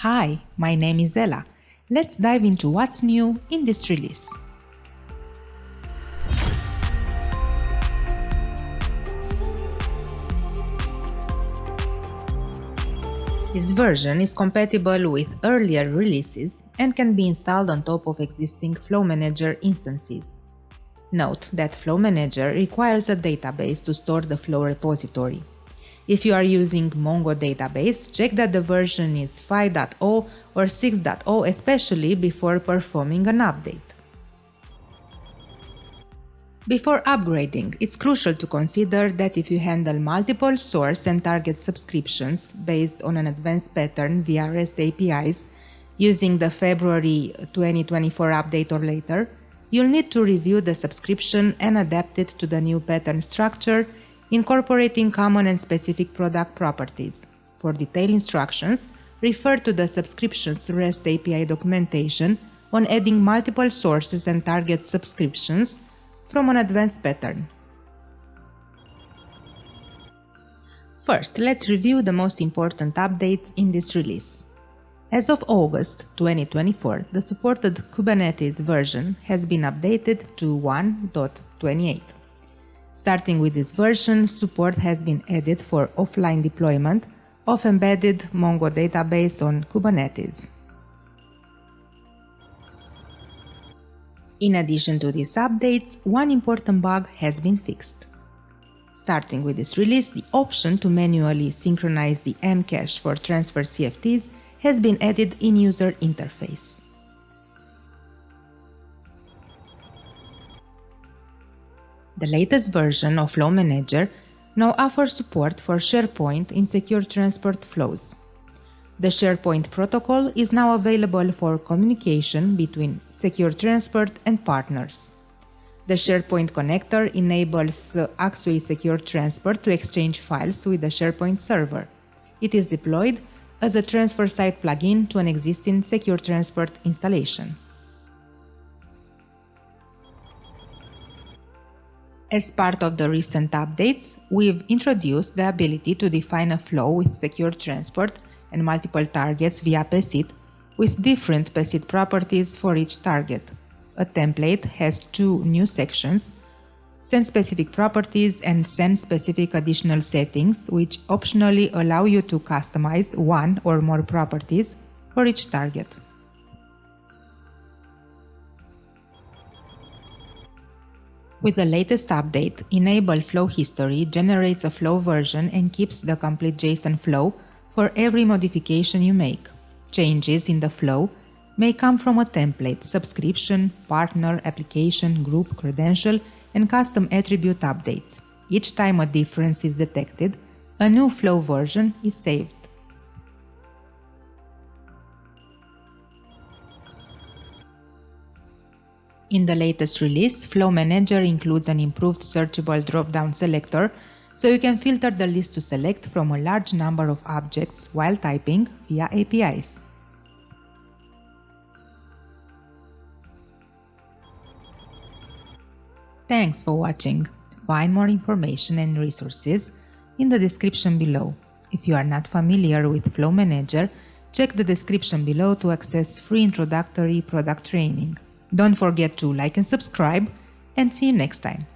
Hi, my name is Ella. Let's dive into what's new in this release. This version is compatible with earlier releases and can be installed on top of existing Flow Manager instances. Note that Flow Manager requires a database to store the Flow repository. If you are using Mongo database, check that the version is 5.0 or 6.0, especially before performing an update. Before upgrading, it's crucial to consider that if you handle multiple source and target subscriptions based on an advanced pattern via REST APIs using the February 2024 update or later, you'll need to review the subscription and adapt it to the new pattern structure, incorporating common and specific product properties. For detailed instructions, refer to the subscriptions REST API documentation on adding multiple sources and target subscriptions from an advanced pattern. First, let's review the most important updates in this release. As of August 2024, the supported Kubernetes version has been updated to 1.28. Starting with this version, support has been added for offline deployment of embedded Mongo database on Kubernetes. In addition to these updates, one important bug has been fixed. Starting with this release, the option to manually synchronize the Mcache for transfer CFTs has been added in user interface. The latest version of Flow Manager now offers support for SharePoint in SecureTransport flows. The SharePoint protocol is now available for communication between SecureTransport and partners. The SharePoint connector enables Axway SecureTransport to exchange files with the SharePoint server. It is deployed as a transfer side plugin to an existing SecureTransport installation. As part of the recent updates, we've introduced the ability to define a flow with SecureTransport and multiple targets via PeSIT with different PeSIT properties for each target. A template has two new sections: send specific properties and send specific additional settings, which optionally allow you to customize one or more properties for each target. With the latest update, Enable Flow History generates a flow version and keeps the complete JSON flow for every modification you make. Changes in the flow may come from a template, subscription, partner, application, group, credential, and custom attribute updates. Each time a difference is detected, a new flow version is saved. In the latest release, Flow Manager includes an improved searchable dropdown selector, so you can filter the list to select from a large number of objects while typing via APIs. Thanks for watching. Find more information and resources in the description below. If you are not familiar with Flow Manager, check the description below to access free introductory product training. Don't forget to like and subscribe, and see you next time.